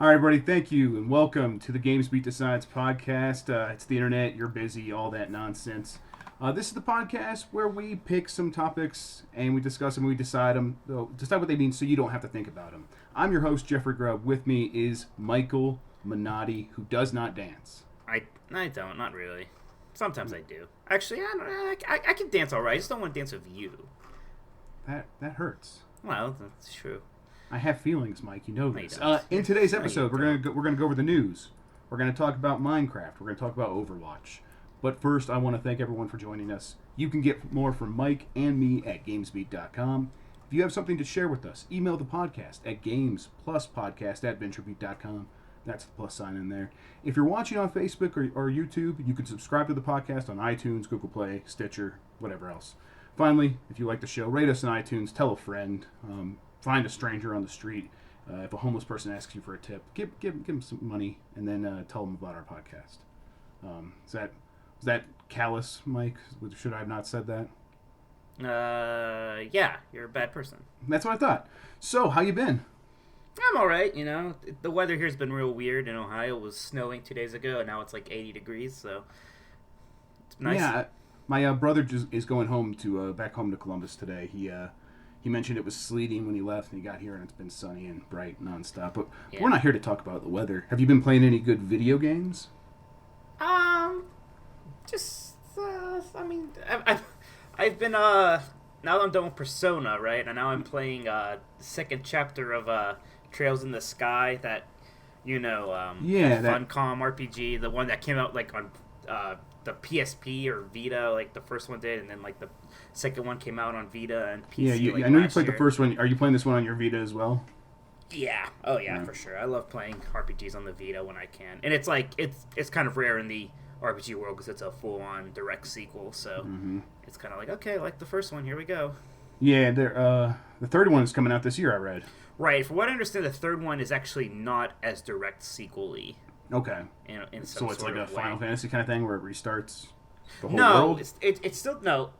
All right, everybody, thank you, and welcome to the GamesBeat Decides podcast. It's the internet, you're busy, all that nonsense. This is the podcast where we pick some topics and we discuss them and we decide what they mean so you don't have to think about them. I'm your host, Jeffrey Grubb. With me is Michael Minotti, who does not dance. I don't, not really. Sometimes I do. Actually, I can dance all right. I just don't want to dance with you. That hurts. Well, that's true. I have feelings, Mike. You know this. No, In today's episode, we're gonna go over the news. We're gonna talk about Minecraft. We're gonna talk about Overwatch. But first, I want to thank everyone for joining us. You can get more from Mike and me at GamesBeat.com. If you have something to share with us, email the podcast at gamespluspodcast@VentureBeat.com. That's the plus sign in there. If you're watching on Facebook or YouTube, you can subscribe to the podcast on iTunes, Google Play, Stitcher, whatever else. Finally, if you like the show, rate us on iTunes, tell a friend, find a stranger on the street. If a homeless person asks you for a tip, give them some money, and then tell them about our podcast. Is that callous, Mike? Should I have not said that? Yeah, you're a bad person. That's what I thought. So, how you been? I'm all right. You know, the weather here's been real weird. In Ohio, it was snowing 2 days ago, and now it's like 80 degrees. So it's nice. Yeah, my brother is going home to back home to Columbus today. He mentioned it was sleeting when he left, and he got here, and it's been sunny and bright nonstop. But we're not here to talk about the weather. Have you been playing any good video games? I've been now that I'm done with Persona, right? And now I'm playing the second chapter of Trails in the Sky, that Funcom RPG, the one that came out like on the PSP or Vita, like the first one did, and then like the second one came out on Vita and PC. Yeah, I know you played the first one. Are you playing this one on your Vita as well? Yeah. Oh yeah, for sure. I love playing RPGs on the Vita when I can, and it's like it's kind of rare in the RPG world because it's a full-on direct sequel. So it's kind of like, okay, like the first one, here we go. Yeah, the third one is coming out this year, I read. Right. From what I understand, the third one is actually not as direct sequel-y. Okay. In some so it's sort like a of way. Final Fantasy kind of thing where it restarts the whole world? world? It's still... No.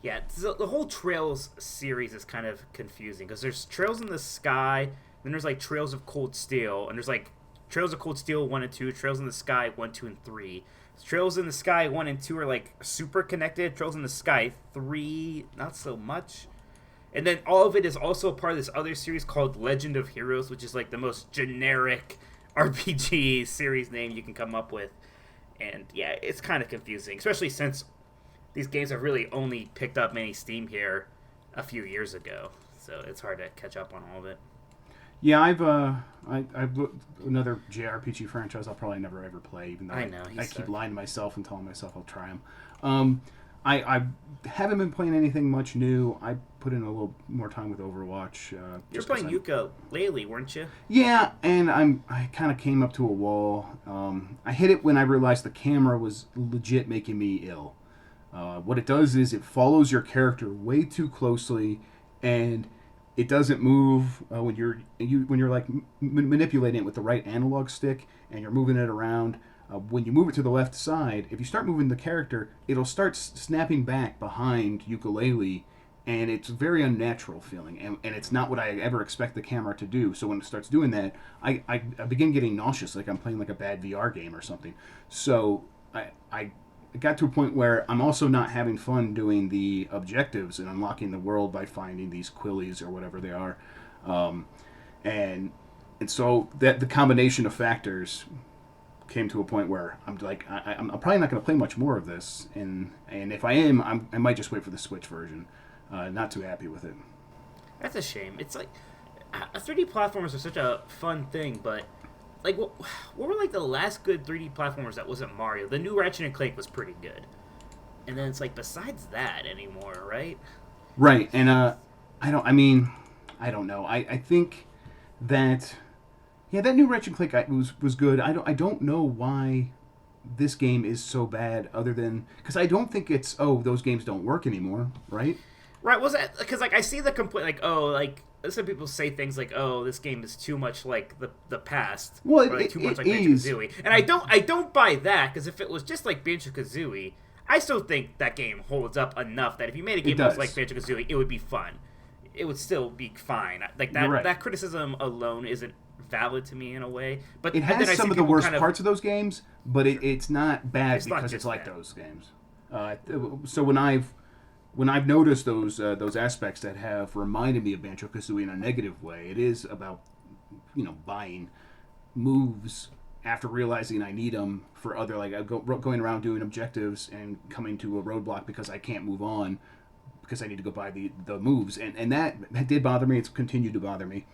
Yeah, the whole Trails series is kind of confusing because there's Trails in the Sky, then there's like Trails of Cold Steel, and there's like Trails of Cold Steel 1 and 2, Trails in the Sky 1, 2, and 3. Trails in the Sky 1 and 2 are like super connected. Trails in the Sky 3, not so much. And then all of it is also a part of this other series called Legend of Heroes, which is like the most generic RPG series name you can come up with. And yeah, it's kind of confusing, especially since these games have really only picked up many steam here a few years ago. So it's hard to catch up on all of it. Yeah, I've another JRPG franchise I'll probably never ever play, even though I keep lying to myself and telling myself I'll try them. I haven't been playing anything much new. I put in a little more time with Overwatch. You're playing ukulele, weren't you? Yeah, and I kind of came up to a wall. I hit it when I realized the camera was legit making me ill. What it does is it follows your character way too closely, and it doesn't move when you're like manipulating it with the right analog stick and you're moving it around. When you move it to the left side, if you start moving the character, it'll start snapping back behind ukulele, and it's very unnatural feeling, and it's not what I ever expect the camera to do. So when it starts doing that, I begin getting nauseous, like I'm playing like a bad VR game or something. So I got to a point where I'm also not having fun doing the objectives and unlocking the world by finding these quillies or whatever they are, and so that the combination of factors came to a point where I'm like, I'm probably not going to play much more of this, and if I am, I might just wait for the Switch version. Not too happy with it. That's a shame. It's like 3D platformers are such a fun thing, but like what were like the last good 3D platformers that wasn't Mario? The new Ratchet and Clank was pretty good, and then it's like besides that anymore, right? Right, and I don't know. I think that. Yeah, that new Ratchet and Clank was good. I don't know why this game is so bad, other than because I don't think it's those games don't work anymore, right? Right. Was that because like I see the complaint like some people say things like this game is too much like the past, well, or like too much like Banjo-Kazooie, and I don't buy that because if it was just like Banjo-Kazooie, I still think that game holds up enough that if you made a game that was like Banjo-Kazooie, it would be fun. It would still be fine. Like that criticism alone isn't valid to me in a way. But It then has I see some of the people worst kind of, parts of those games, but it's not bad It's not because just it's like that. those games. So when I've noticed those aspects that have reminded me of Banjo Kazooie in a negative way, it is about buying moves after realizing I need them for other going around doing objectives and coming to a roadblock because I can't move on because I need to go buy the moves, and that did bother me. It's continued to bother me.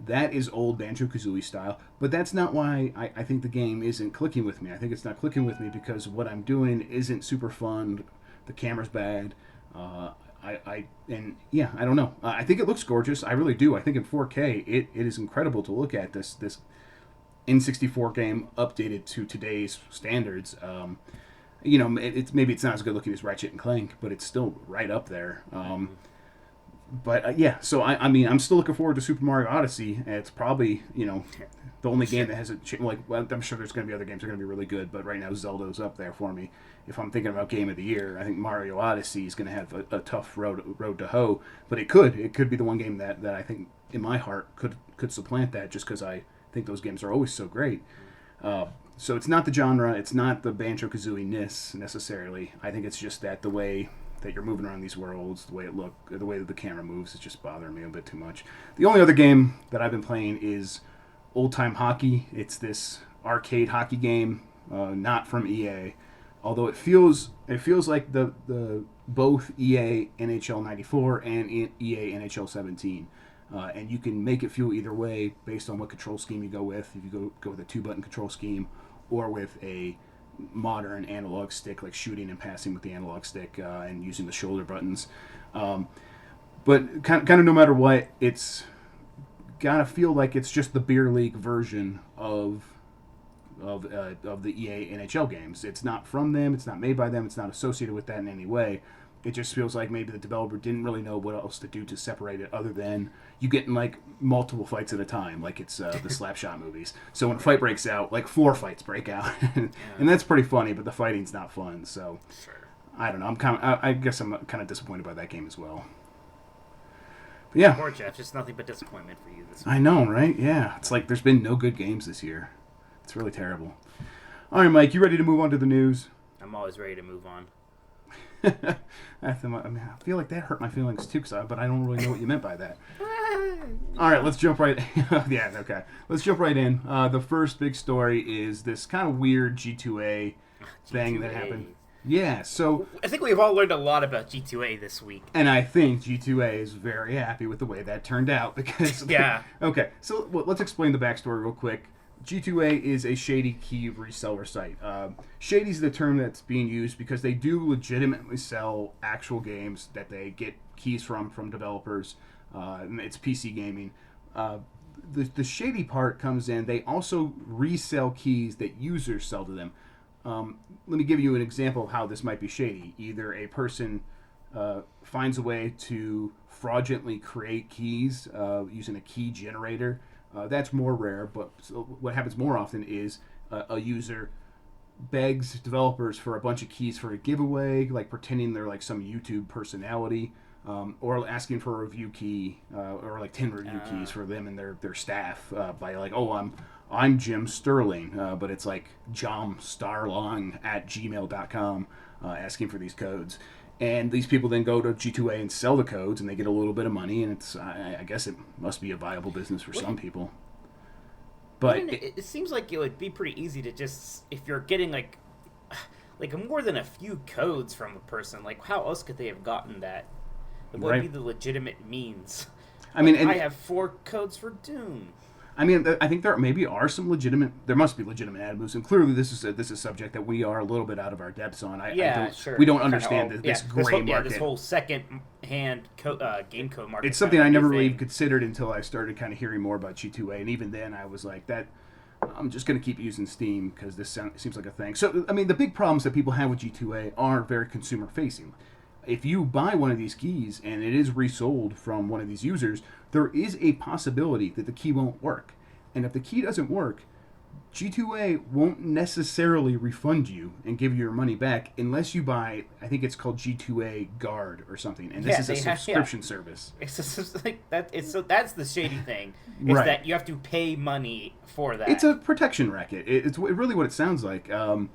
That is old Banjo Kazooie style, but that's not why I think the game isn't clicking with me. I think it's not clicking with me because what I'm doing isn't super fun. The camera's bad. I don't know. I think it looks gorgeous. I really do. I think in 4K, it is incredible to look at this N64 game updated to today's standards. It's maybe it's not as good looking as Ratchet and Clank, but it's still right up there. So I mean, I'm still looking forward to Super Mario Odyssey. It's probably the only game that has I'm sure there's going to be other games that are going to be really good, but right now Zelda's up there for me. If I'm thinking about Game of the Year, I think Mario Odyssey is going to have a tough road to hoe, but it could be the one game that I think in my heart could supplant that just because I think those games are always so great. So it's not the genre, it's not the Banjo Kazooie-ness necessarily. I think it's just that the way that you're moving around these worlds, the way the way that the camera moves is just bothering me a bit too much. The only other game that I've been playing is Old Time Hockey. It's this arcade hockey game, not from EA, although it feels like the both EA NHL 94 and EA NHL 17. And you can make it feel either way based on what control scheme you go with. If you go with a 2-button control scheme or with a modern analog stick, like shooting and passing with the analog stick and using the shoulder buttons. But kind of no matter what, it's gotta feel like it's just the beer league version of the EA NHL games. It's not from them. It's not made by them. It's not associated with that in any way. It just feels like maybe the developer didn't really know what else to do to separate it other than you get in like multiple fights at a time, like it's the Slapshot movies. So when a fight breaks out, like 4 fights break out, and that's pretty funny. But the fighting's not fun. So Sure. I don't know. I guess I'm kind of disappointed by that game as well. But yeah, Poor Jeff, just nothing but disappointment for you this week. I know, right? Yeah, it's like there's been no good games this year. It's really terrible. All right, Mike, you ready to move on to the news? I'm always ready to move on. I feel like that hurt my feelings too, but I don't really know what you meant by that. All right, let's jump right. Yeah, okay. Let's jump right in. The first big story is this kind of weird G2A thing that happened. Yeah, so I think we've all learned a lot about G2A this week. and I think G2A is very happy with the way that turned out because Yeah. Okay, so let's explain the backstory real quick. G2A is a shady key reseller site. Shady is the term that's being used because they do legitimately sell actual games that they get keys from developers. It's PC gaming. The shady part comes in. They also resell keys that users sell to them. Let me give you an example of how this might be shady. Either a person finds a way to fraudulently create keys using a key generator. That's more rare, but what happens more often is a user begs developers for a bunch of keys for a giveaway, like pretending they're like some YouTube personality, or asking for a review key, or like 10 review keys for them and their staff by like, oh, I'm Jim Sterling, but it's like jomstarlong@gmail.com asking for these codes. And these people then go to G2A and sell the codes, and they get a little bit of money, and I guess it must be a viable business for some people. But it seems like it would be pretty easy to just, if you're getting like more than a few codes from a person, like how else could they have gotten that? What would be the legitimate means? I mean, I have 4 codes for Doom. I mean, I think there maybe are some legitimate. There must be legitimate ad moves, and clearly this is a subject that we are a little bit out of our depths on. Sure. We don't understand this gray market. This whole second-hand game code market. It's something I never really considered until I started kind of hearing more about G2A, and even then I was like, that I'm just going to keep using Steam because this seems like a thing. So, I mean, the big problems that people have with G2A are very consumer-facing. If you buy one of these keys and it is resold from one of these users, there is a possibility that the key won't work. And if the key doesn't work, G2A won't necessarily refund you and give you your money back unless you buy, I think it's called G2A Guard or something, and this Yeah, is a they have. Yeah, subscription service. it's just like that. It's so that's the shady thing is Right. that you have to pay money for It's that. a protection racket. It's really what it sounds like. And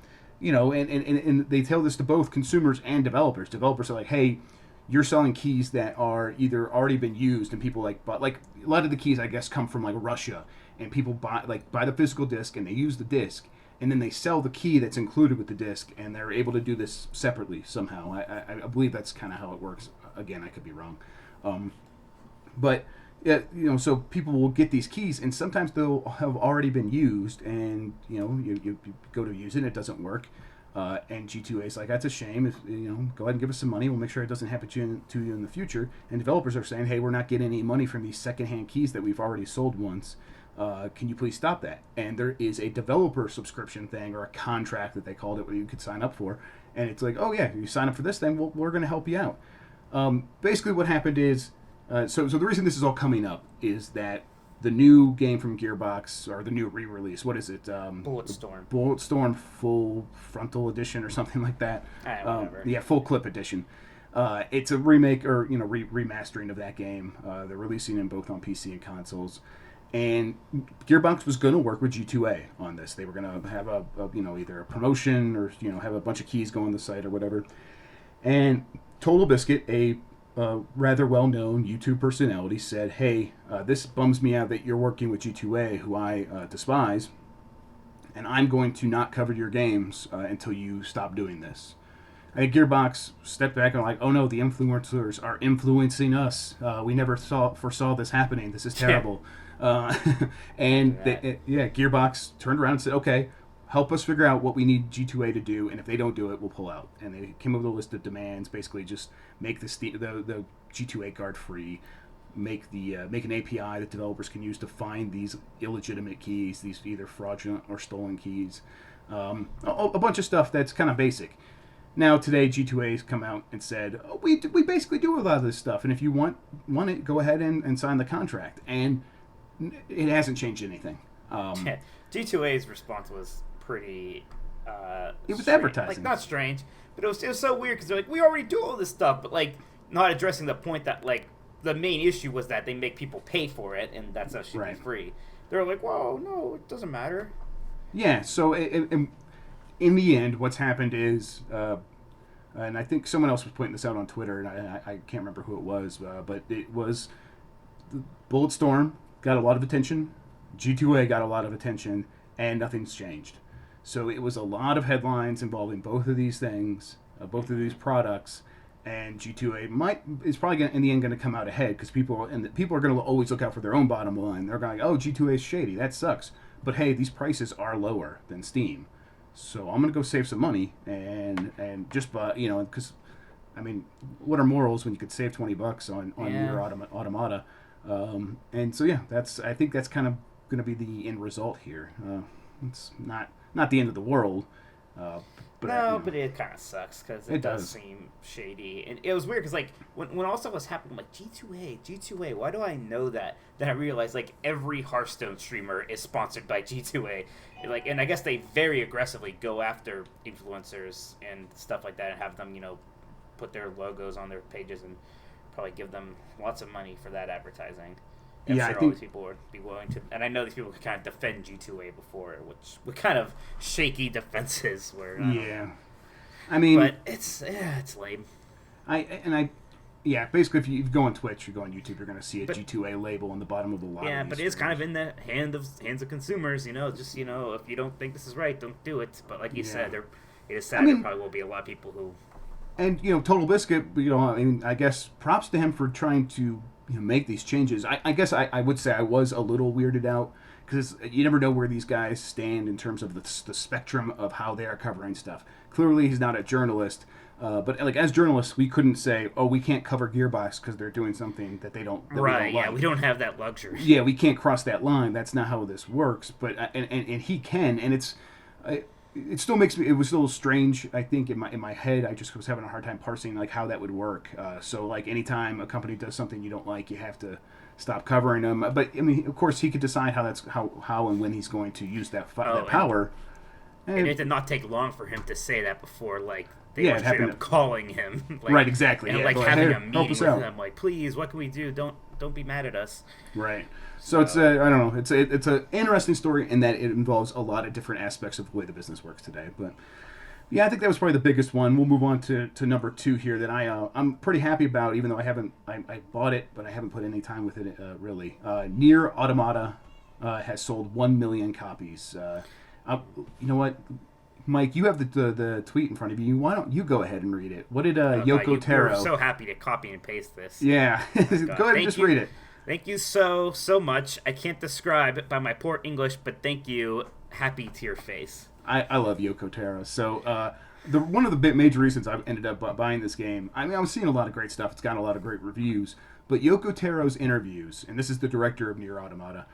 they tell this to both consumers and developers. Developers are like, hey, you're selling keys that are either already been used and people but like a lot of the keys I guess come from like Russia and people buy the physical disc and they use the disc and then they sell the key that's included with the disc and they're able to do this separately somehow. I believe that's kind of how it works. Again, I could be wrong. Um, but yeah, so people will get these keys, and sometimes they'll have already been used, and you go to use it, and it doesn't work. And G2A is like, that's a shame. If go ahead and give us some money. We'll make sure it doesn't happen to you in the future. And developers are saying, hey, we're not getting any money from these secondhand keys that we've already sold once. Can you please stop that? And there is a developer subscription thing or a contract that they called it where you could sign up for. And it's like, oh yeah, you sign up for this thing, we're going to help you out. Basically, what happened is, so the reason this is all coming up is that the new game from Gearbox, or the new re-release, what is it? Bulletstorm. Bulletstorm Full Frontal Edition or something like that. Whatever. Yeah, Full Clip Edition. It's a remake or remastering of that game. They're releasing them both on PC and consoles. And Gearbox was going to work with G2A on this. They were going to have a either a promotion or have a bunch of keys go on the site or whatever. And Total Biscuit, a rather well-known YouTube personality, said, hey, this bums me out that you're working with G2A, who I despise, and I'm going to not cover your games until you stop doing this. I think Gearbox stepped back and like, oh no, the influencers are influencing us. We never foresaw this happening. This is terrible. Gearbox turned around and said, okay, help us figure out what we need G2A to do, and if they don't do it, we'll pull out. And they came up with a list of demands, basically just make the G2A guard free, make an API that developers can use to find these illegitimate keys, these either fraudulent or stolen keys, a bunch of stuff that's kind of basic. Now today, G2A's come out and said, oh, we basically do a lot of this stuff, and if you want it, go ahead and sign the contract. And it hasn't changed anything. G2A's response was pretty. It was strange. advertising, like not strange, but it was so weird because they're like, we already do all this stuff, but like not addressing the point that like the main issue was that they make people pay for it, and that's how it should be free. They're like, well, no, it doesn't matter. Yeah. So in the end, what's happened is, and I think someone else was pointing this out on Twitter, and I can't remember who it was, but it was Bulletstorm got a lot of attention, G2A got a lot of attention, and nothing's changed. So it was a lot of headlines involving both of these things, both of these products, and G2A is probably in the end going to come out ahead because people are going to always look out for their own bottom line. They're going, oh, G2A is shady, that sucks. But hey, these prices are lower than Steam, so I'm going to go save some money and just because I mean, what are morals when you could save $20 on your automata? And so yeah, I think that's kind of going to be the end result here. It's not the end of the world. But it kind of sucks because it does seem shady, and it was weird because like when all stuff was happening, I'm like G2A. Why do I know that? Then I realized like every Hearthstone streamer is sponsored by G2A, and I guess they very aggressively go after influencers and stuff like that and have them put their logos on their pages and probably give them lots of money for that advertising. I'm sure all these people would be willing to, and I know these people could kind of defend G2A before, which were kind of shaky defenses were. I mean, but it's lame. Basically, if you go on Twitch, you go on YouTube, you're going to see a G2A label on the bottom of the line. Yeah, but it's kind of in the hands of consumers. Just if you don't think this is right, don't do it. But like you said, it is sad. There probably will be a lot of people who. And Total Biscuit, I guess props to him for trying to make these changes. I guess I would say I was a little weirded out because you never know where these guys stand in terms of the spectrum of how they are covering stuff. Clearly, he's not a journalist, but like as journalists, we couldn't say, "Oh, we can't cover Gearbox because they're doing something that they don't." That right? We don't like. Yeah, we don't have that luxury. Yeah, we can't cross that line. That's not how this works. But and he can, and it's. It still makes me. It was a little strange. I think in my head, I just was having a hard time parsing like how that would work. So like anytime a company does something you don't like, you have to stop covering him. But I mean, of course, he could decide how and when he's going to use that power. And it did not take long for him to say that before, like, they Yeah, were it straight happened up calling him. Like, right, exactly. And, yeah, like, but, having hey, a help meeting us with out. them, like, please, what can we do? Don't be mad at us. Right. So it's I don't know. It's an interesting story in that it involves a lot of different aspects of the way the business works today. But yeah, I think that was probably the biggest one. We'll move on to number 2 here that I'm pretty happy about, even though I bought it, but I haven't put any time with it really. Nier Automata has sold 1 million copies. You know what, Mike? You have the tweet in front of you. Why don't you go ahead and read it? What did Yoko Taro? We're so happy to copy and paste this. Yeah, go ahead and just read it. Thank you so much. I can't describe it by my poor English, but thank you. Happy to your face. I love Yoko Taro. So one of the major reasons I ended up buying this game, I mean, I was seeing a lot of great stuff. It's got a lot of great reviews. But Yoko Taro's interviews, and this is the director of Nier Automata,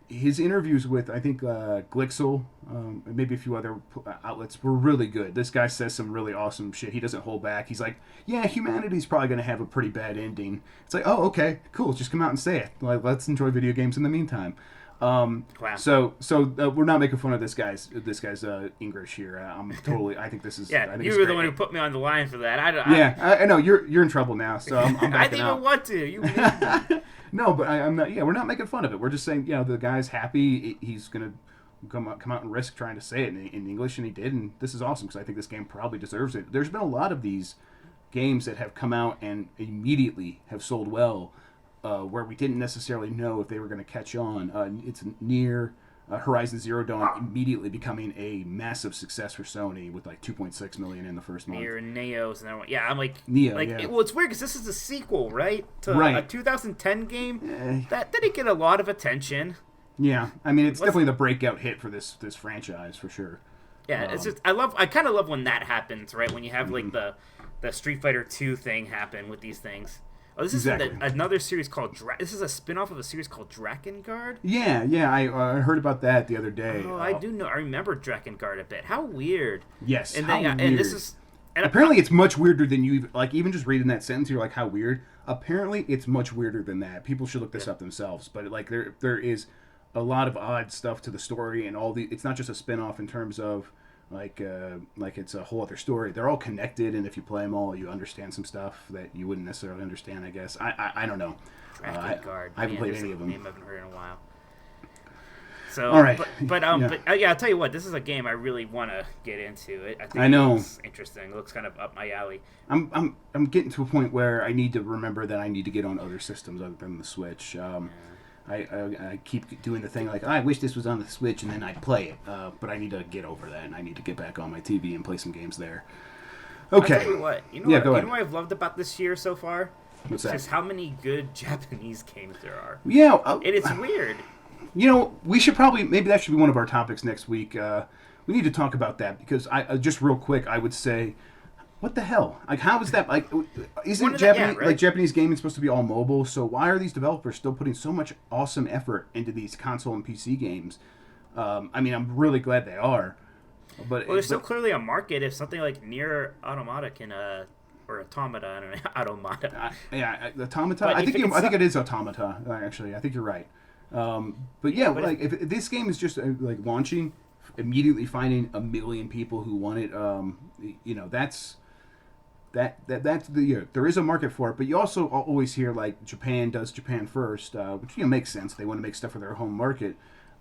his interviews with, I think, Glixel, and maybe a few other outlets were really good. This guy says some really awesome shit. He doesn't hold back. He's like, yeah, humanity's probably going to have a pretty bad ending. It's like, oh, okay, cool. Just come out and say it. Like, let's enjoy video games in the meantime. Wow. So we're not making fun of this guy's English here. I think this is. Yeah, I think you were the one who put me on the line for that. I know you're in trouble now. So I'm I didn't even want to. You made me. No, but I'm not. Yeah, we're not making fun of it. We're just saying, the guy's happy. He's gonna come out and risk trying to say it in English, and he did. And this is awesome because I think this game probably deserves it. There's been a lot of these games that have come out and immediately have sold well. Where we didn't necessarily know if they were going to catch on. It's Nier Horizon Zero Dawn immediately becoming a massive success for Sony with like 2.6 million in the first month. Nier and Neos and everyone. Yeah, I'm like Neo. Like, yeah. Well, it's weird because this is a sequel, right? To Right. a 2010 game that didn't get a lot of attention. Yeah, I mean, it's definitely the breakout hit for this franchise for sure. Yeah, it's just I kind of love when that happens, right? When you have like the Street Fighter 2 thing happen with these things. Oh, this is another series called this is a spin-off of a series called Drakengard? Yeah, I heard about that the other day. Oh, I do know. I remember Drakengard a bit. How weird. Yes, and how weird. And this is... And apparently it's much weirder than you... Like, even just reading that sentence, you're like, how weird? Apparently it's much weirder than that. People should look this up themselves. But, like, there is a lot of odd stuff to the story, and it's not just a spin-off in terms of... Like it's a whole other story. They're all connected, and if you play them all, you understand some stuff that you wouldn't necessarily understand, I guess. I don't know. I haven't played any of them. Name I haven't heard in a while. So, all right. But I'll tell you what, this is a game I really want to get into. I know. It looks interesting. It looks kind of up my alley. I'm getting to a point where I need to remember that I need to get on other systems other than the Switch. I keep doing the thing like, I wish this was on the Switch, and then I play it. But I need to get over that, and I need to get back on my TV and play some games there. Okay. I'll tell you what. Go ahead. You know what I've loved about this year so far? What's that? Just how many good Japanese games there are. Yeah. And it's weird. We should maybe that should be one of our topics next week. We need to talk about that because just real quick, I would say, what the hell? Like, how is that? Like, isn't Japanese right? Like Japanese gaming supposed to be all mobile? So why are these developers still putting so much awesome effort into these console and PC games? I mean, I'm really glad they are. But there's still clearly a market if something like Nier Automata can, or Automata, I don't know, Automata. Automata. I think it is Automata. Actually, I think you're right. But yeah, but if this game is just like launching, immediately finding 1 million people who want it, that's there is a market for it. But you also always hear like Japan does Japan first, which makes sense. They want to make stuff for their home market,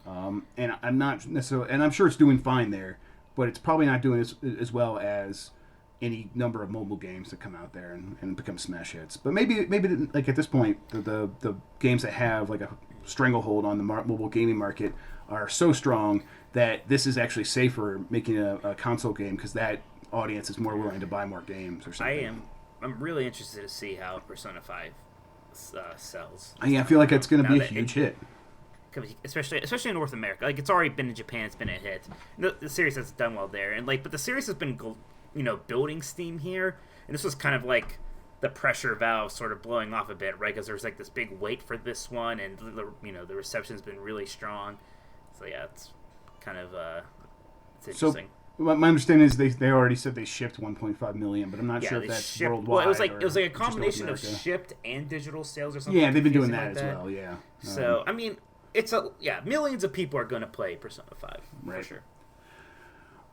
and I'm not necessarily, and I'm sure it's doing fine there, but it's probably not doing as well as any number of mobile games that come out there and become smash hits. But maybe like at this point, the games that have like a stranglehold on the mobile gaming market are so strong that this is actually safer making a console game because that audience is more willing to buy more games or something. I'm really interested to see how Persona 5 sells. I feel like it's going to be a huge hit. Especially in North America. Like, it's already been in Japan, it's been a hit. The series has done well there, and but the series has been building steam here, and this was kind of like the pressure valve sort of blowing off a bit, right? Because there's like this big wait for this one, and the reception's been really strong. So yeah, it's kind of it's interesting. My understanding is they already said they shipped 1.5 million, but I'm not Yeah, sure if they that's shipped. worldwide. Well, or it was like a just North combination of America. shipped and digital sales or something. Yeah, they've been doing confusing that like as well. Yeah. So I mean, millions of people are going to play Persona 5 Right. for sure.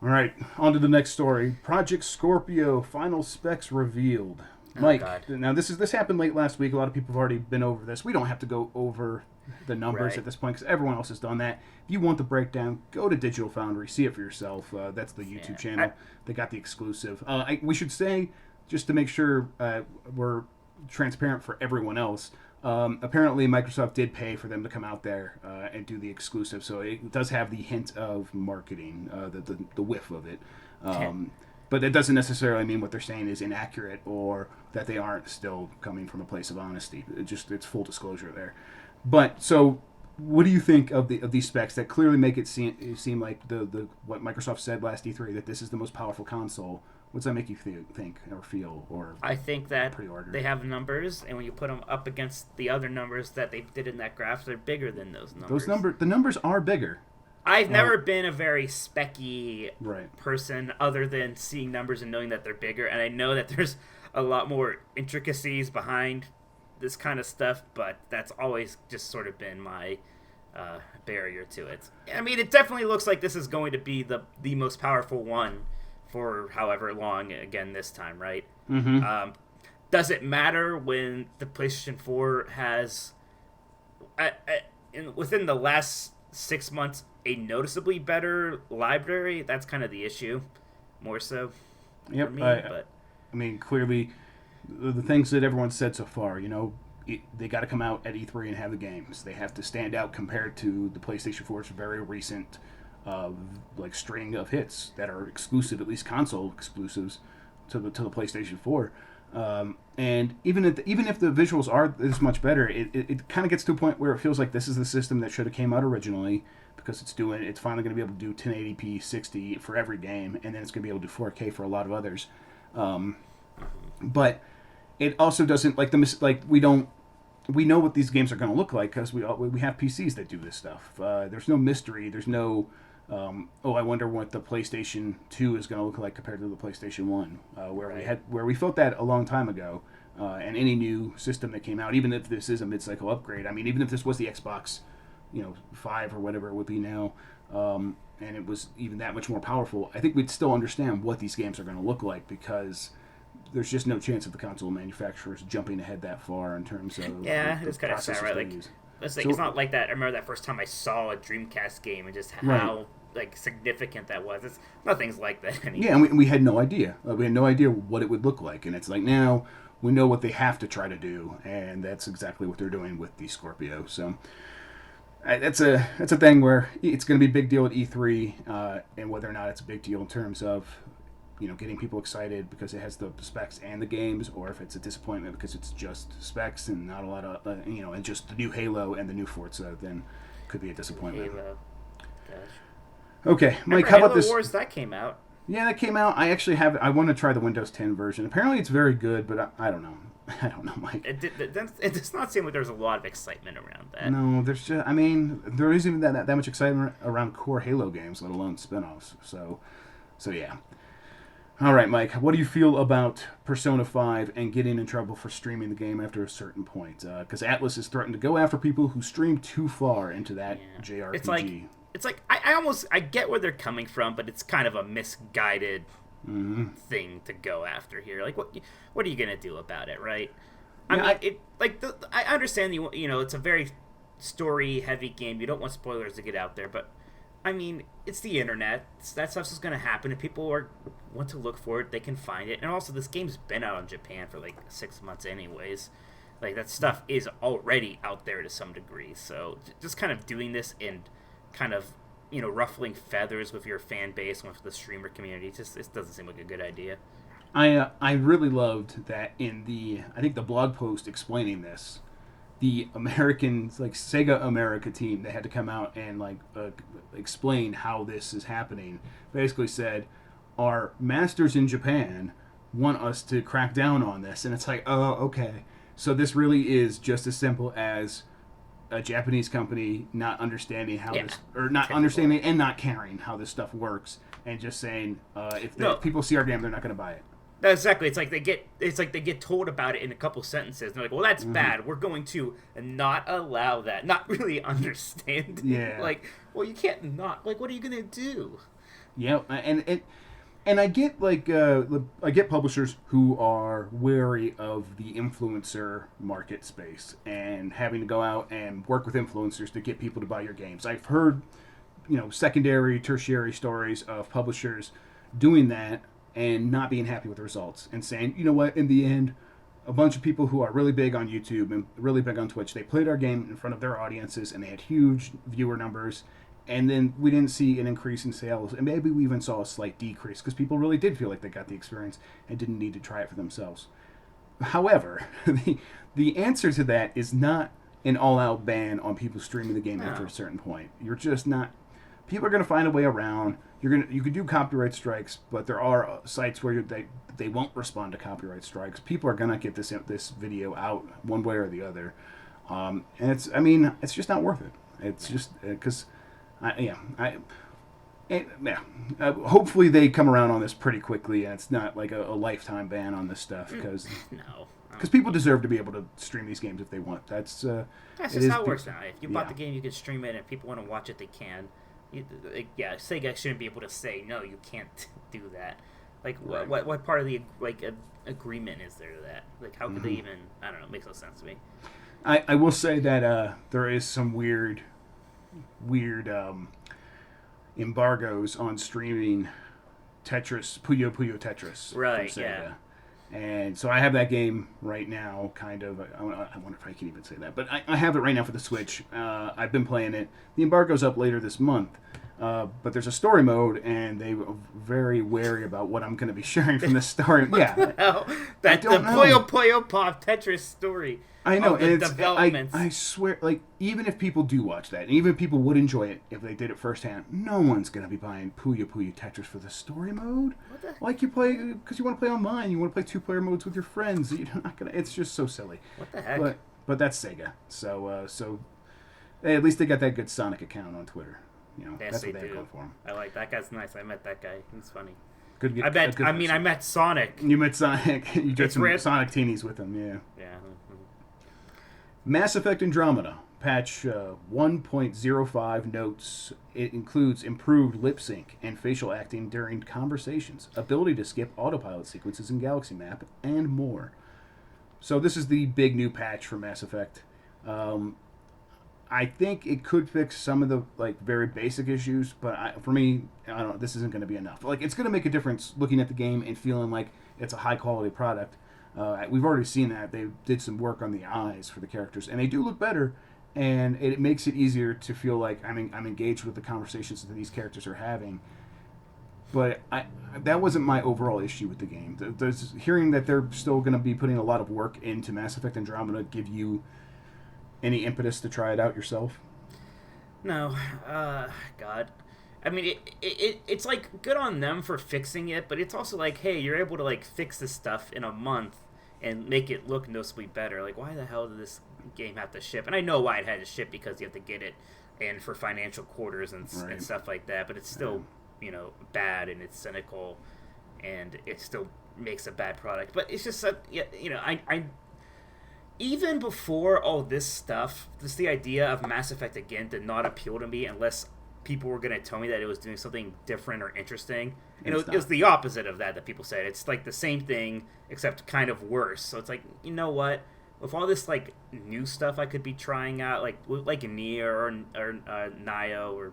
All right, on to the next story. Project Scorpio final specs revealed. Mike, God. now this happened late last week. A lot of people have already been over this. We don't have to go over the numbers Right. at this point because everyone else has done that. If you want the breakdown, go to Digital Foundry, see it for yourself. That's the YouTube Yeah. channel. They got the exclusive. We should say, just to make sure we're transparent for everyone else, apparently Microsoft did pay for them to come out there and do the exclusive, so it does have the hint of marketing, the whiff of it. But it doesn't necessarily mean what they're saying is inaccurate or that they aren't still coming from a place of honesty. It's full disclosure there. But so, what do you think of these specs that clearly make it seem like the what Microsoft said last E3, that this is the most powerful console? What does that make you think or feel or I think that pre-order? they have numbers, and when you put them up against the other numbers that they did in that graph, they're bigger than those numbers. The numbers are bigger. I've never been a very specky Right. person other than seeing numbers and knowing that they're bigger, and I know that there's a lot more intricacies behind this kind of stuff, but that's always just sort of been my barrier to it. I mean, it definitely looks like this is going to be the most powerful one for however long again this time, right? Mm-hmm. Does it matter when the PlayStation 4 has within the last 6 months a noticeably better library? That's kind of the issue, more so. Yep. For me, I mean, clearly, the things that everyone said so far, they got to come out at E3 and have the games. They have to stand out compared to the PlayStation 4's very recent string of hits that are exclusive, at least console exclusives, to the PlayStation 4. And even if the visuals are this much better, it kind of gets to a point where it feels like this is the system that should have came out originally, because it's finally going to be able to do 1080p 60 for every game, and then it's going to be able to do 4K for a lot of others. But it also doesn't we know what these games are going to look like because we have PCs that do this stuff. There's no mystery. There's no I wonder what the PlayStation 2 is going to look like compared to the PlayStation 1, where we felt that a long time ago. And any new system that came out, even if this is a mid-cycle upgrade, I mean, even if this was the Xbox, 5 or whatever it would be now, and it was even that much more powerful, I think we'd still understand what these games are going to look like, because there's just no chance of the console manufacturers jumping ahead that far in terms of it's kind of sad, right? It's not like that. I remember that first time I saw a Dreamcast game and just how significant that was. It's nothing's like that anymore. Yeah, and we had no idea. We had no idea what it would look like, and it's like now we know what they have to try to do, and that's exactly what they're doing with the Scorpio. So that's a thing where it's going to be a big deal at E3, and whether or not it's a big deal in terms of getting people excited because it has the specs and the games, or if it's a disappointment because it's just specs and not a lot of and just the new Halo and the new Forza, then could be a disappointment. Halo. Gosh. Okay, Mike, Remember how about Halo this? Wars, that came out. Yeah, that came out. I actually have it. I want to try the Windows 10 version. Apparently, it's very good, but I don't know. I don't know, Mike. It does not seem like there's a lot of excitement around that. No, there's just. I mean, there isn't even that much excitement around core Halo games, let alone spin-offs. So yeah. All right, Mike. What do you feel about Persona 5 and getting in trouble for streaming the game after a certain point? Because Atlas is threatened to go after people who stream too far into that JRPG. It's like I get where they're coming from, but it's kind of a misguided thing to go after here. Like, what are you gonna do about it, right? I understand it's a very story heavy game. You don't want spoilers to get out there, but I mean, it's the internet. That stuff's just gonna happen. If people want to look for it, they can find it. And also, this game's been out in Japan for 6 months, anyways. Like, that stuff is already out there to some degree. So just kind of doing this and kind of ruffling feathers with your fan base and with the streamer community, it doesn't seem like a good idea. I really loved that in the blog post explaining this, the Americans, Sega America team, they had to come out and explain how this is happening. Basically said, our masters in Japan want us to crack down on this, and it's like, oh, okay. So this really is just as simple as a Japanese company not understanding how this, or not understanding and not caring how this stuff works, and just saying No. people see our game, they're not going to buy it. Exactly. It's like they get told about it in a couple sentences. And they're like, "Well, that's bad. We're going to not allow that." Not really understand. Yeah. Like, well, you can't not. Like, what are you gonna do? Yeah, and I get I get publishers who are wary of the influencer market space and having to go out and work with influencers to get people to buy your games. I've heard, secondary, tertiary stories of publishers doing that and not being happy with the results and saying, you know what, in the end, a bunch of people who are really big on YouTube and really big on Twitch, they played our game in front of their audiences and they had huge viewer numbers, and then we didn't see an increase in sales, and maybe we even saw a slight decrease because people really did feel like they got the experience and didn't need to try it for themselves. However, the answer to that is not an all-out ban on people streaming the game after a certain point. You're just not. People are going to find a way around. You could do copyright strikes, but there are sites where they won't respond to copyright strikes. People are going to get this video out one way or the other, and it's just not worth it. It's just because, hopefully they come around on this pretty quickly, and it's not like a lifetime ban on this stuff because No. because people deserve to be able to stream these games if they want. That's just how it works now. If you bought the game, you can stream it, and if people want to watch it, they can. Sega shouldn't be able to say no. You can't do that. Like, Right. what part of the agreement is there to that? Like, how could they even? I don't know. It makes no sense to me. I will say that there is some weird embargoes on streaming Tetris, Puyo Puyo Tetris, Right, from Sega. yeah. And so I have that game right now, kind of. I wonder if I can even say that. But I have it right now for the Switch. I've been playing it. The embargo's up later this month. But there's a story mode, and they were very wary about what I'm going to be sharing from the story. Yeah. That's the Puyo Puyo Pop Tetris story. I know, the and developments. I swear, like, even if people do watch that, and even if people would enjoy it if they did it firsthand, no one's going to be buying Puyo Puyo Tetris for the story mode. What the? Like, you play, because you want to play online, you want to play two-player modes with your friends. You're not gonna, it's just so silly. What the heck? But that's Sega. So hey, at least they got that good Sonic account on Twitter. Yes, That's they what they do. have going for them. I like that guy's nice. I met that guy. He's funny. Good, I met Sonic. You met Sonic. You did It's some rare. Sonic teenies with him, yeah. Yeah. Mass Effect Andromeda, patch 1.05 notes. It includes improved lip sync and facial acting during conversations, ability to skip autopilot sequences in Galaxy Map, and more. So this is the big new patch for Mass Effect. I think it could fix some of the very basic issues, but for me, I don't know. This isn't going to be enough. It's going to make a difference looking at the game and feeling like it's a high quality product. We've already seen that they did some work on the eyes for the characters, and they do look better. And it makes it easier to feel like I'm engaged with the conversations that these characters are having. But that wasn't my overall issue with the game. Hearing that they're still going to be putting a lot of work into Mass Effect Andromeda give you any impetus to try it out yourself? No, God. I mean, it's like good on them for fixing it, but it's also like, hey, you're able to fix this stuff in a month and make it look noticeably better. Like, why the hell did this game have to ship? And I know why it had to ship, because you have to get it in for financial quarters and stuff like that. But it's still, bad, and it's cynical, and it still makes a bad product. But it's just, I even before all this stuff, just the idea of Mass Effect again did not appeal to me unless people were going to tell me that it was doing something different or interesting. And it was the opposite of that people said. It's like the same thing, except kind of worse. So it's like, you know what? With all this new stuff I could be trying out, like Nier or Nio or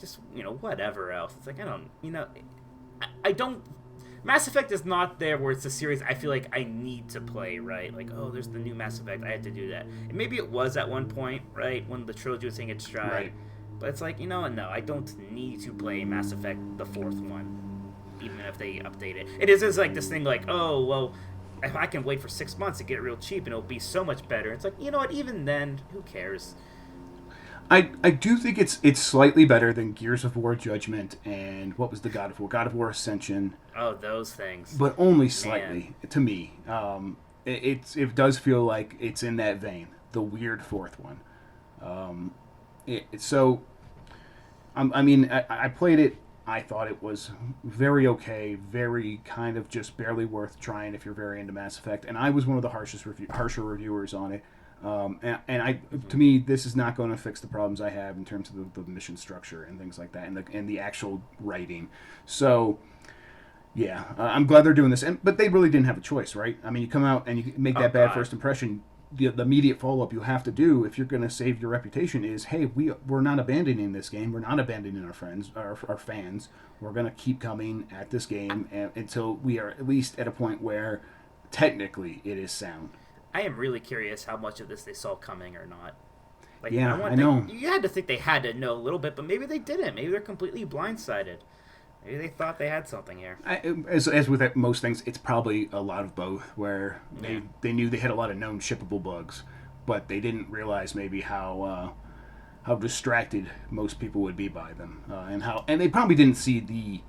just, whatever else. It's like, I don't... Mass Effect is not there where it's a series I feel like I need to play, right? Like, oh, there's the new Mass Effect, I had to do that. And maybe it was at one point, right, when the trilogy was hitting its stride. Right. But it's like, no, I don't need to play Mass Effect, the fourth one, even if they update it. It is just this thing oh, well, if I can wait for 6 months to get it real cheap and it'll be so much better. It's like, you know what, even then, who cares? I do think it's slightly better than Gears of War Judgment and what was the God of War Ascension. Oh, those things. But only slightly, to me. It does feel like it's in that vein, the weird fourth one. I played it I thought it was very okay, very kind of just barely worth trying if you're very into Mass Effect. And I was one of the harsher reviewers on it. To me, this is not going to fix the problems I have in terms of the mission structure and things like that, and the actual writing. So, yeah, I'm glad they're doing this. But they really didn't have a choice, right? I mean, you come out and you make that bad first impression. The immediate follow-up you have to do if you're going to save your reputation is, hey, we're not abandoning this game. We're not abandoning our friends, our fans. We're going to keep coming at this game until we are at least at a point where technically it is sound. I am really curious how much of this they saw coming or not. Like, yeah, I know. You had to think they had to know a little bit, but maybe they didn't. Maybe they're completely blindsided. Maybe they thought they had something here. As with most things, it's probably a lot of both, where they knew they had a lot of known shippable bugs, but they didn't realize maybe how distracted most people would be by them, and they probably didn't see the.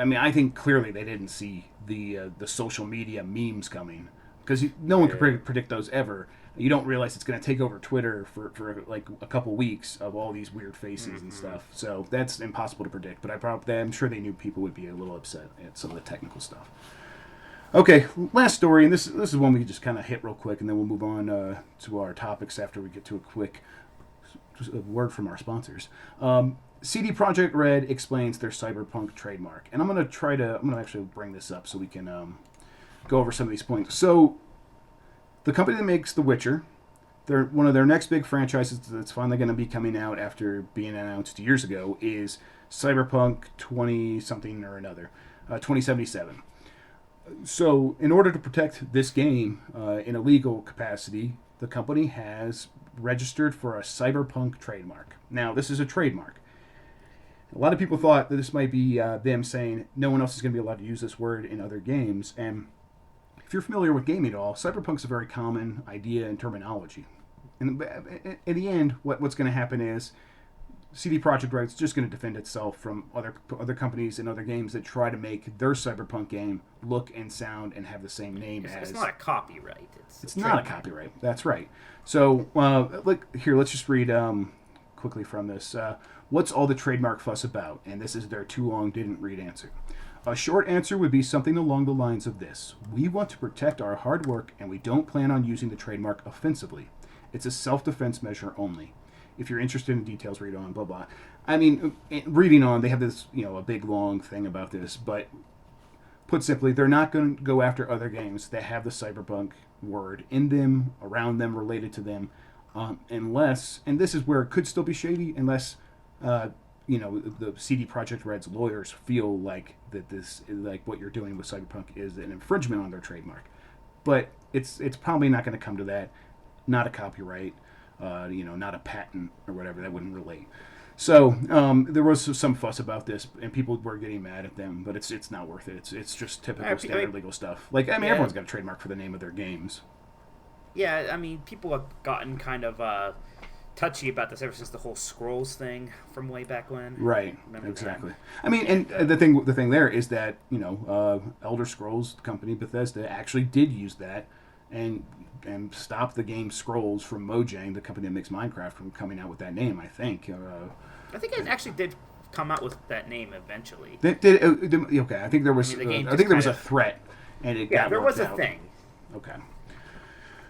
I mean, I think clearly they didn't see the social media memes coming, because no one could predict those ever. You don't realize it's going to take over Twitter for like a couple weeks of all these weird faces and stuff. So that's impossible to predict. But I'm sure they knew people would be a little upset at some of the technical stuff. Okay, last story, and this is one we just kind of hit real quick, and then we'll move on to our topics after we get to a quick word from our sponsors. CD Projekt Red explains their Cyberpunk trademark, and I'm going to actually bring this up so we can go over some of these points. So, the company that makes The Witcher, one of their next big franchises that's finally going to be coming out after being announced years ago is Cyberpunk 20-something or another, 2077. So, in order to protect this game in a legal capacity, the company has registered for a Cyberpunk trademark. Now, this is a trademark. A lot of people thought that this might be them saying no one else is going to be allowed to use this word in other games, and if you're familiar with gaming at all, cyberpunk's a very common idea and terminology. And in the end, what's going to happen is CD Projekt Red's just going to defend itself from other companies and other games that try to make their cyberpunk game look and sound and have the same name as. It's not a copyright. It's not a copyright. That's right. So, let's just read quickly from this. What's all the trademark fuss about? And this is their too long didn't read answer. A short answer would be something along the lines of this. We want to protect our hard work, and we don't plan on using the trademark offensively. It's a self-defense measure only. If you're interested in details, read on, blah, blah. I mean, reading on, they have this, a big, long thing about this, but put simply, they're not going to go after other games that have the cyberpunk word in them, around them, related to them, unless, and this is where it could still be shady, unless the CD Projekt Red's lawyers feel like that this, like what you're doing with Cyberpunk, is an infringement on their trademark. But it's probably not going to come to that. Not a copyright, not a patent or whatever. That wouldn't relate. So there was some fuss about this, and people were getting mad at them. But it's not worth it. It's just typical standard legal stuff. Like everyone's got a trademark for the name of their games. Yeah, I mean, people have gotten kind of touchy about this ever since the whole Scrolls thing from way back when. Right. Remember exactly. That? I mean, and the thing there is that Elder Scrolls company Bethesda actually did use that and stop the game Scrolls from Mojang, the company that makes Minecraft, from coming out with that name. I think. I think it actually did come out with that name eventually. Okay, I think there was. I think there was a threat, and it got there was a out. thing. Okay.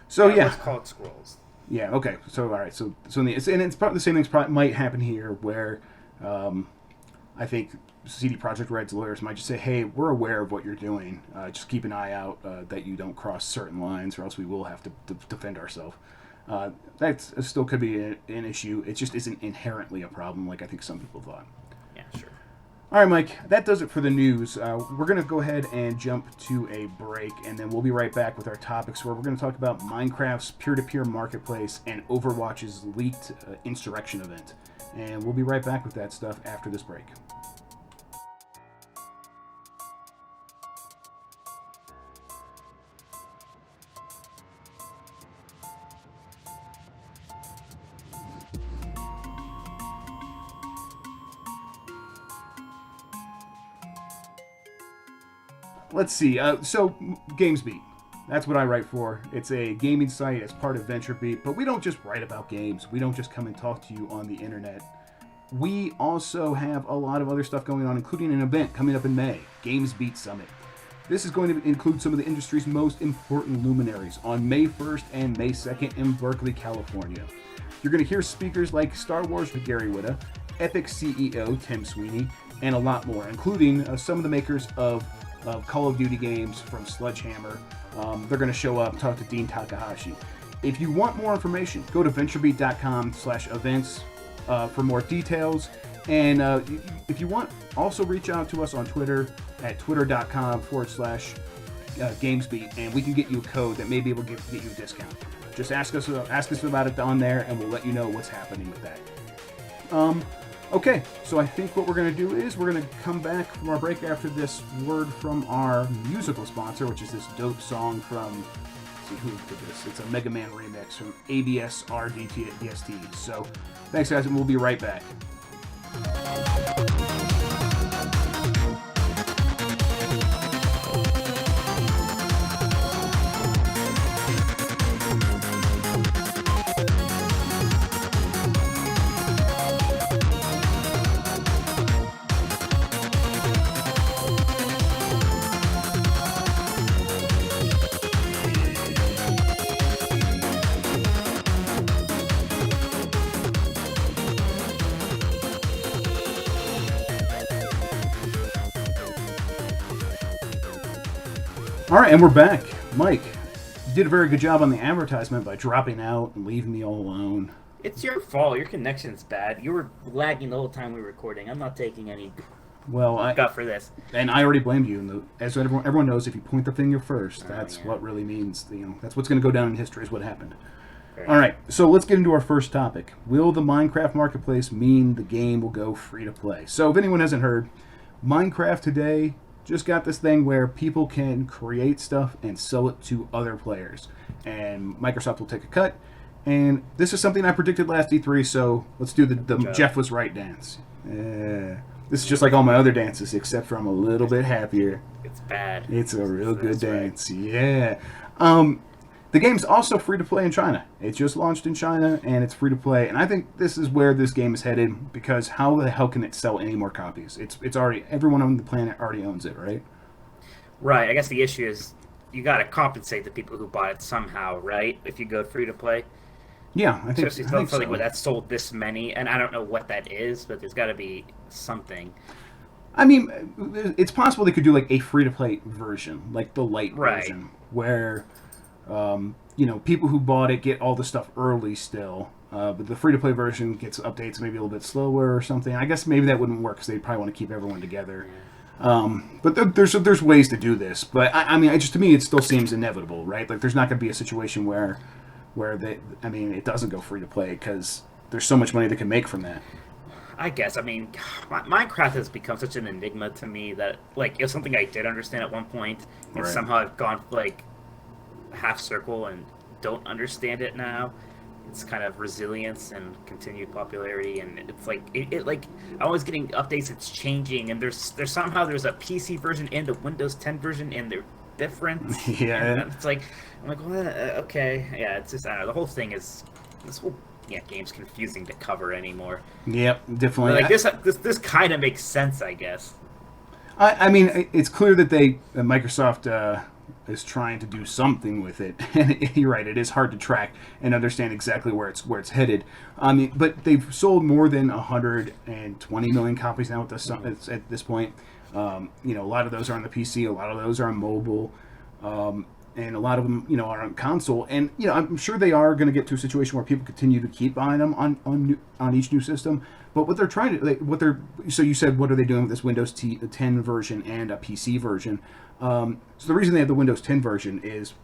So It's called Scrolls. Yeah. Okay. So all right. So it's probably the same things might happen here, where I think CD Projekt Red's lawyers might just say, "Hey, we're aware of what you're doing. Just keep an eye out that you don't cross certain lines, or else we will have to defend ourselves." That still could be an issue. It just isn't inherently a problem, like I think some people thought. Yeah. Sure. All right, Mike, that does it for the news. We're going to go ahead and jump to a break, and then we'll be right back with our topics, where we're going to talk about Minecraft's peer-to-peer marketplace and Overwatch's leaked insurrection event. And we'll be right back with that stuff after this break. Let's see. So, GamesBeat. That's what I write for. It's a gaming site as part of VentureBeat, but we don't just write about games. We don't just come and talk to you on the internet. we also have a lot of other stuff going on, including an event coming up in May, GamesBeat Summit. This is going to include some of the industry's most important luminaries on May 1st and May 2nd in Berkeley, California. You're going to hear speakers like Star Wars Gary Whitta, Epic CEO Tim Sweeney, and a lot more, including some of the makers of Call of Duty games from Sledgehammer. They're going to show up, talk to Dean Takahashi. If you want more information, go to venturebeat.com/events for more details. And if you want, also reach out to us on Twitter at twitter.com/GamesBeat, and we can get you a code that may be able to get you a discount. Just ask us about it on there, and we'll let you know what's happening with that. Okay, so I think what we're going to do is we're going to come back from our break after this word from our musical sponsor, which is this dope song from, let's see who did this. It's a Mega Man remix from ABS RDST. So thanks, guys, and we'll be right back. All right, and we're back. Mike, you did a very good job on the advertisement by dropping out and leaving me all alone. It's your fault. Your connection's bad. You were lagging the whole time we were recording. I'm not taking any gut for this. And I already blamed you. And as everyone knows, if you point the finger first, that's what really means. That's what's going to go down in history is what happened. All right, so let's get into our first topic. Will the Minecraft marketplace mean the game will go free to play? So if anyone hasn't heard, Minecraft today just got this thing where people can create stuff and sell it to other players. And Microsoft will take a cut. And this is something I predicted last E3, so let's do the Jeff was right dance. This is just like all my other dances, except for I'm a little bit happier. It's bad. It's a real good dance, right. Yeah. The game's also free to play in China. It just launched in China, and it's free to play. And I think this is where this game is headed, because how the hell can it sell any more copies? It's already, everyone on the planet already owns it, right? Right. I guess the issue is you got to compensate the people who bought it somehow, right? If you go free to play. Yeah, I think, especially something so. That's sold this many, and I don't know what that is, but there's got to be something. I mean, it's possible they could do like a free to play version, like the light version, where people who bought it get all the stuff early still, but the free-to-play version gets updates maybe a little bit slower or something. I guess maybe that wouldn't work because they probably want to keep everyone together. But there's ways to do this. But I mean, to me, it still seems inevitable, right? Like there's not going to be a situation where it doesn't go free-to-play because there's so much money they can make from that. I guess. I mean, Minecraft has become such an enigma to me that, like, it was something I did understand at one point, and somehow I've gone, like, half circle and don't understand it now. It's kind of resilience and continued popularity, and it's like it like I'm always getting updates. It's changing, and there's somehow there's a PC version and a Windows 10 version, and they're different. Yeah, and it's like I'm like, well, okay, yeah. It's just I don't know. The whole thing is game's confusing to cover anymore. Yep, definitely. But like this kind of makes sense, I guess. I mean, it's clear that Microsoft is trying to do something with it, and you're right. It is hard to track and understand exactly where it's headed. I mean, but they've sold more than 120 million copies now at this point. A lot of those are on the PC, a lot of those are on mobile, and a lot of them, are on console. And I'm sure they are going to get to a situation where people continue to keep buying them on each new system. But what they're trying to, so you said, what are they doing with this Windows 10 version and a PC version? So the reason they have the Windows 10 version is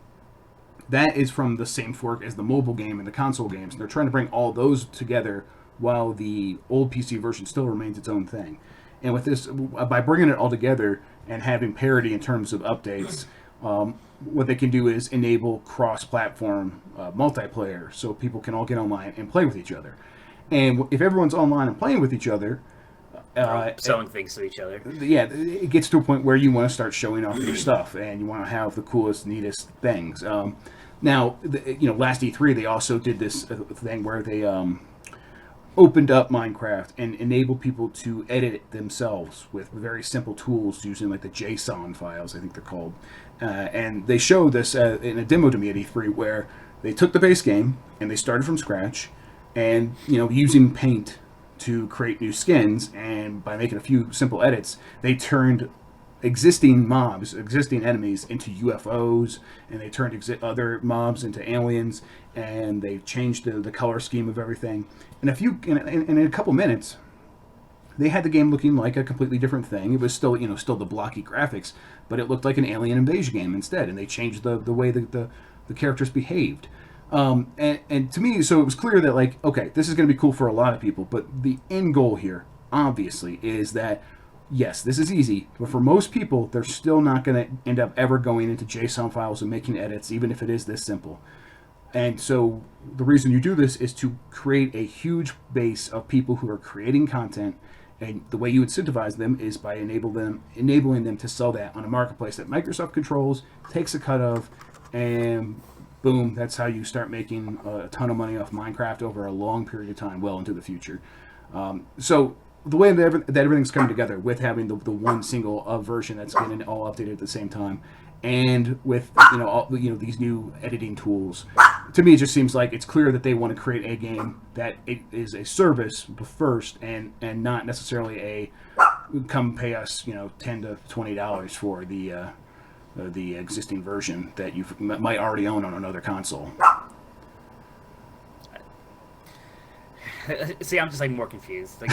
that is from the same fork as the mobile game and the console games. And they're trying to bring all those together while the old PC version still remains its own thing. And with this, by bringing it all together and having parity in terms of updates, what they can do is enable cross-platform multiplayer, so people can all get online and play with each other. And if everyone's online and playing with each other, selling things to each other. Yeah, it gets to a point where you want to start showing off your stuff, and you want to have the coolest, neatest things. Now, last E3 they also did this thing where they opened up Minecraft and enabled people to edit it themselves with very simple tools using like the JSON files, I think they're called. And they showed this in a demo to me at E3 where they took the base game and they started from scratch, and using Paint to create new skins, and by making a few simple edits, they turned existing mobs, existing enemies into UFOs, and they turned other mobs into aliens, and they changed the color scheme of everything. In a couple minutes, they had the game looking like a completely different thing. It was still still the blocky graphics, but it looked like an alien invasion game instead, and they changed the way that the characters behaved. And to me, so it was clear that like, okay, this is going to be cool for a lot of people, but the end goal here, obviously, is that yes, this is easy, but for most people, they're still not going to end up ever going into JSON files and making edits, even if it is this simple. And so the reason you do this is to create a huge base of people who are creating content, and the way you incentivize them is by enabling them to sell that on a marketplace that Microsoft controls, takes a cut of, and boom, that's how you start making a ton of money off Minecraft over a long period of time, well into the future. So the way that everything's coming together with having the one single version that's getting all updated at the same time, and with these new editing tools, to me it just seems like it's clear that they want to create a game that it is a service first, and not necessarily a come pay us $10 to $20 for the existing version that you might already own on another console. See, I'm just like more confused. Like,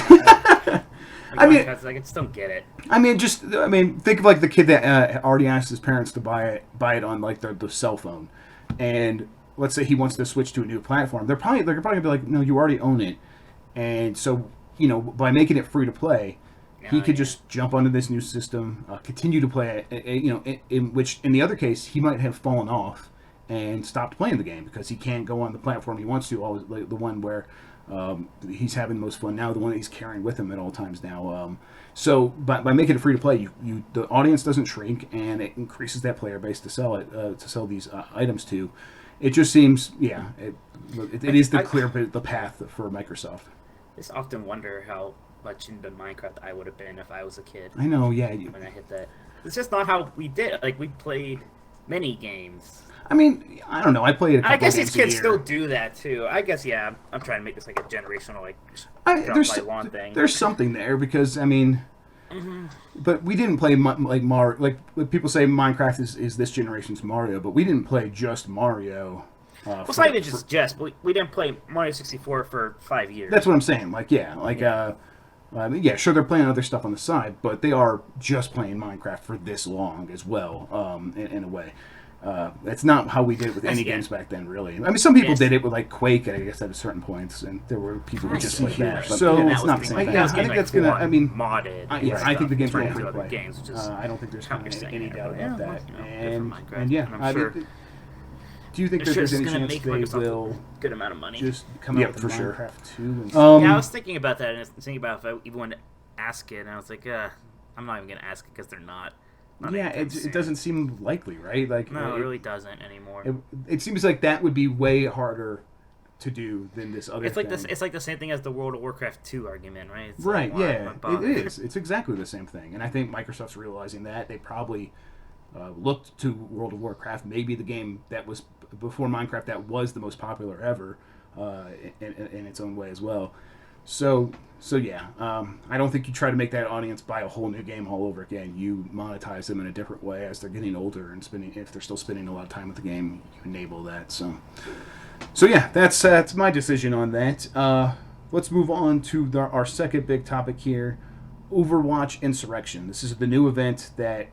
I just don't get it. Think of like the kid that already asked his parents to buy it on like the cell phone, and let's say he wants to switch to a new platform. They're probably gonna be like, no, you already own it, and so by making it free to play, he could just jump onto this new system, continue to play it. In the other case, he might have fallen off and stopped playing the game because he can't go on the platform he wants to. Always the one where he's having the most fun now, the one that he's carrying with him at all times now. So by making it free to play, the audience doesn't shrink, and it increases that player base to sell these items to. It just seems, it is the path for Microsoft. I just often wonder how much into Minecraft I would have been if I was a kid. I know, yeah. When I hit that, it's just not how we did it. Like, we played many games. I mean, I don't know. I played a couple I guess games these kids still do that too. I guess, yeah. I'm trying to make this like a generational thing. There's something there because but we didn't play like Mario. Like people say, Minecraft is this generation's Mario, but we didn't play just Mario. It's not even just. But we didn't play Mario 64 for 5 years. That's what I'm saying. Sure, they're playing other stuff on the side, but they are just playing Minecraft for this long as well. In a way. That's not how we did it with any games back then, really. I mean, some people did it with like Quake, I guess, at certain points, and there were people who just like that. So it's not the same thing. I think that's gonna. I mean, modded. I think the game's going to play. Games, I don't think there's any doubt about that. And yeah, I'm sure. Do you think that there's any chance they will good amount of money just come out with Minecraft 2? Yeah, I was thinking about that, and I was thinking about if I even wanted to ask it, and I was like, I'm not even gonna ask it because they're not. It doesn't seem likely, right? Like, no, it really doesn't anymore. It seems like that would be way harder to do than this other thing. It's like the same thing as the World of Warcraft 2 argument, right? It's right, yeah. It is. It's exactly the same thing. And I think Microsoft's realizing that. They probably looked to World of Warcraft, maybe the game that was before Minecraft that was the most popular ever in its own way as well. So yeah, I don't think you try to make that audience buy a whole new game all over again. You monetize them in a different way as they're getting older and if they're still spending a lot of time with the game, you enable that. So yeah, that's my decision on that. Let's move on to our second big topic here, Overwatch Insurrection. This is the new event that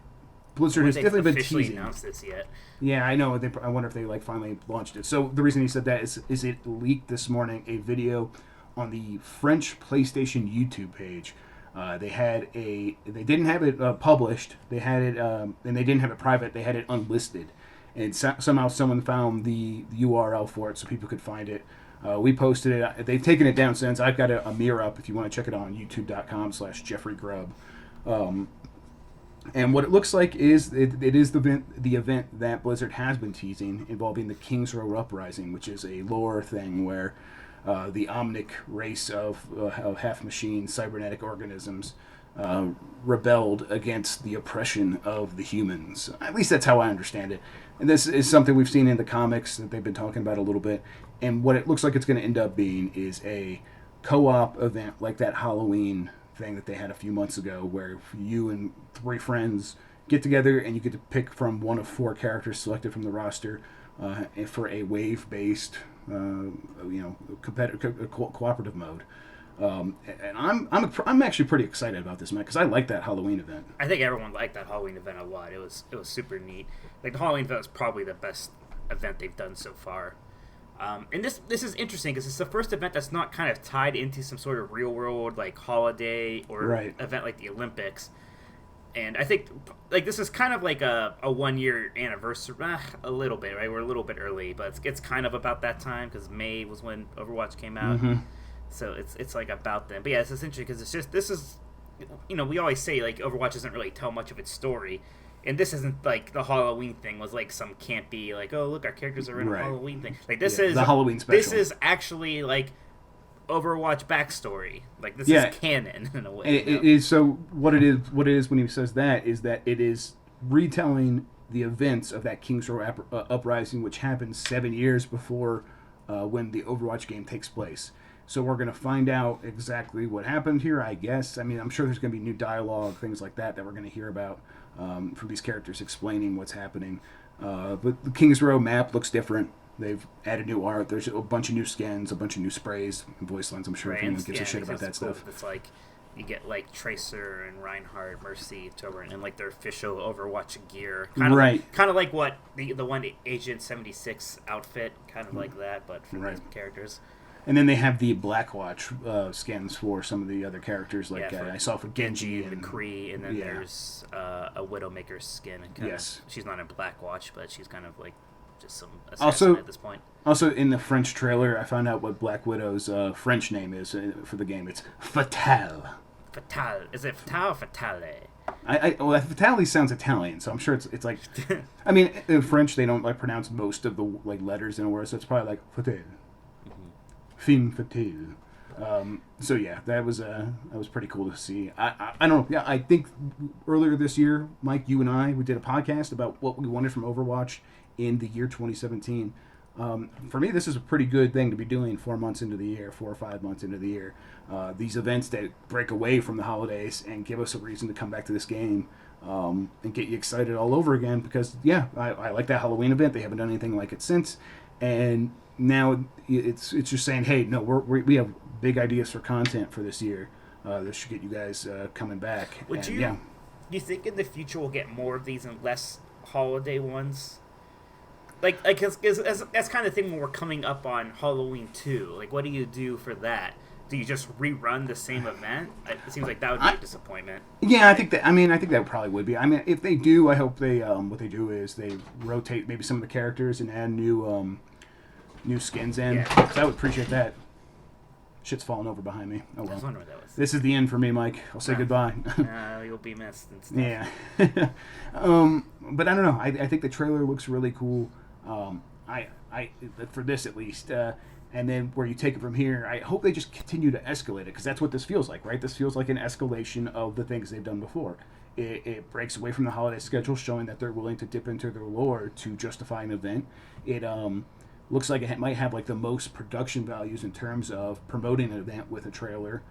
Blizzard has definitely been teasing. Announced this yet? Yeah, I know. I wonder if they finally launched it. So the reason he said that is it leaked this morning a video on the French PlayStation YouTube page. They didn't have it published. They had it, and they didn't have it private. They had it unlisted, and somehow someone found the URL for it so people could find it. We posted it. They've taken it down since. I've got a mirror up if you want to check it out on youtube.com/JeffreyGrubb. And what it looks like is it is the event that Blizzard has been teasing involving the King's Row Uprising, which is a lore thing where the omnic race of half machine cybernetic organisms rebelled against the oppression of the humans. At least that's how I understand it. And this is something we've seen in the comics that they've been talking about a little bit. And what it looks like it's going to end up being is a co-op event like that Halloween thing that they had a few months ago, where you and 3 friends get together and you get to pick from one of 4 characters selected from the roster for a wave-based, competitive, cooperative mode. And I'm actually pretty excited about this, man, because I like that Halloween event. I think everyone liked that Halloween event a lot. It was super neat. Like, the Halloween event was probably the best event they've done so far. And this is interesting because it's the first event that's not kind of tied into some sort of real world like holiday or event like the Olympics. And I think like this is kind of like a 1-year anniversary, a little bit, right? We're a little bit early, but it's kind of about that time because May was when Overwatch came out. Mm-hmm. So it's like about then. But yeah, it's interesting because it's just this is, we always say like Overwatch doesn't really tell much of its story. And this isn't like the Halloween thing was like some campy like, oh look, our characters are in a Halloween thing. Like this is the Halloween special. This is actually like Overwatch backstory. Like this is canon in a way. It is. So what it is when he says that is that it is retelling the events of that King's Row uprising, which happened 7 years before when the Overwatch game takes place. So we're going to find out exactly what happened here, I guess. I mean, I'm sure there's going to be new dialogue, things like that we're going to hear about from these characters explaining what's happening. But the King's Row map looks different. They've added new art. There's a bunch of new skins, a bunch of new sprays and voice lines. I'm sure everyone gives a shit about that stuff. It's like you get like Tracer and Reinhardt, Mercy, Torbjorn, and like their official Overwatch gear. Kind of like what the one Agent 76 outfit, kind of like that, but for these characters. And then they have the Blackwatch skins for some of the other characters, like I saw for Genji and McCree, and then there's a Widowmaker skin. And she's not in Blackwatch, but she's kind of like just some assassin at this point. Also, in the French trailer, I found out what Black Widow's French name is for the game. It's Fatale. Fatale. Is it Fatale or Fatale? Well, Fatale sounds Italian, so I'm sure it's like. I mean, in French they don't like pronounce most of the like letters in a word, so it's probably like Fatale. Fin fatale. So yeah, that was pretty cool to see. I don't know. Yeah, I think earlier this year, Mike, you and we did a podcast about what we wanted from Overwatch in the year 2017. For me, this is a pretty good thing to be doing 4 months into the year, 4 or 5 months into the year. These events that break away from the holidays and give us a reason to come back to this game and get you excited all over again. Because I like that Halloween event. They haven't done anything like it since, and now it's just saying, hey, no, we have big ideas for content for this year. This should get you guys coming back. Do you think in the future we'll get more of these and less holiday ones? Like cause that's kind of thing when we're coming up on Halloween 2. Like, what do you do for that? Do you just rerun the same event? It seems like that would be a disappointment. Yeah, I think that probably would be. I mean, if they do, I hope they what they do is they rotate maybe some of the characters and add new skins in. Yeah. 'Cause I would appreciate that. Shit's falling over behind me. Oh well. I was wondering what that was. This is the end for me, Mike. I'll say goodbye. You'll be missed and stuff. Yeah. But I don't know. I think the trailer looks really cool. I for this at least. And then where you take it from here, I hope they just continue to escalate it, because that's what this feels like, right? This feels like an escalation of the things they've done before. It breaks away from the holiday schedule, showing that they're willing to dip into their lore to justify an event. It looks like it might have like the most production values in terms of promoting an event with a trailer.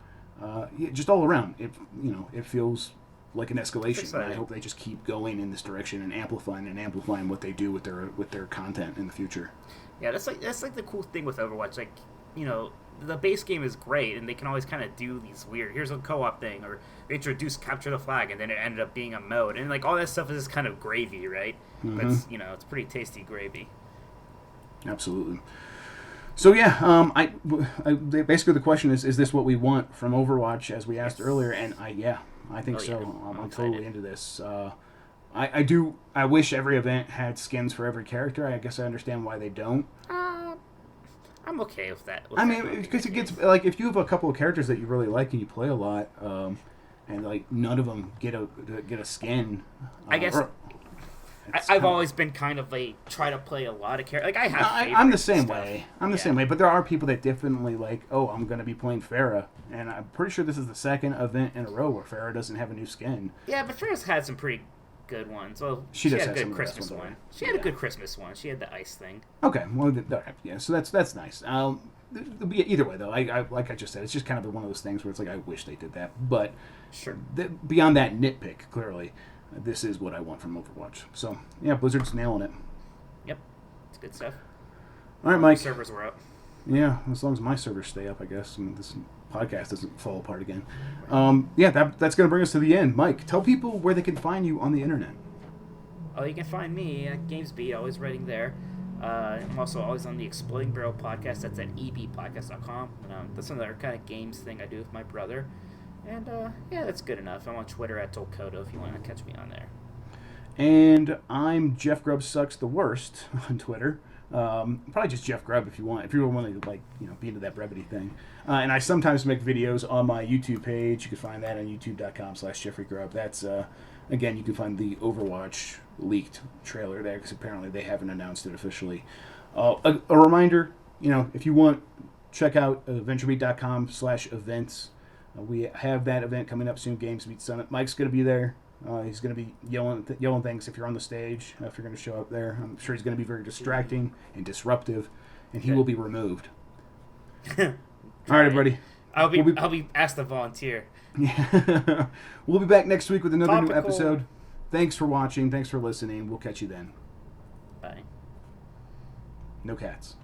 Just all around, it feels like an escalation. And I hope they just keep going in this direction and amplifying what they do with their content in the future. Yeah, that's like the cool thing with Overwatch. Like, the base game is great, and they can always kind of do these weird, here's a co-op thing, or they introduce capture the flag, and then it ended up being a mode, and like all that stuff is just kind of gravy, right? Mm-hmm. But it's pretty tasty gravy. Absolutely. So yeah, basically the question is this what we want from Overwatch, as we asked earlier? And I think so. Yeah. I'm totally into this. I wish every event had skins for every character. I guess I understand why they don't. I'm okay with that. Because it gets like, if you have a couple of characters that you really like and you play a lot, and like none of them get a skin. I guess I've always been kind of try to play a lot of characters. Like I have. I'm the same stuff. way. I'm the same way. But there are people that definitely like, oh, I'm going to be playing Farah, and I'm pretty sure this is the second event in a row where Farah doesn't have a new skin. Yeah, but Farah's had some pretty good ones. Well, she had does a have good some Christmas ones, one. She had a good Christmas one. She had the ice thing. Okay, well, yeah. So that's nice. Either way, though, I like I just said, it's just kind of one of those things where it's like I wish they did that. But sure, beyond that nitpick, clearly, this is what I want from Overwatch. So yeah, Blizzard's nailing it. Yep, it's good stuff. All right, Mike. Servers were up. Yeah, as long as my servers stay up, I guess. I mean, this podcast doesn't fall apart again. Yeah, that's going to bring us to the end. Mike, tell people where they can find you on the internet. Oh, you can find me at GamesBeat, always writing there. I'm also always on the Exploding Barrel podcast. That's at ebpodcast.com. That's another kind of games thing I do with my brother. And, yeah, that's good enough. I'm on Twitter at Tolkoto if you want to catch me on there. And I'm Jeff Grubb Sucks the Worst on Twitter. Probably just Jeff Grubb if you want. If you want to be into that brevity thing. And I sometimes make videos on my YouTube page. You can find that on youtube.com/Jeffrey Grubb. That's again, you can find the Overwatch leaked trailer there because apparently they haven't announced it officially. A reminder, if you want, check out VentureBeat.com/events. We have that event coming up soon, GamesBeat Summit. Mike's going to be there. He's going to be yelling things if you're on the stage, if you're going to show up there. I'm sure he's going to be very distracting and disruptive, and he will be removed. All right, everybody. I'll be asked to volunteer. Yeah. We'll be back next week with another new episode. Thanks for watching. Thanks for listening. We'll catch you then. Bye. No cats.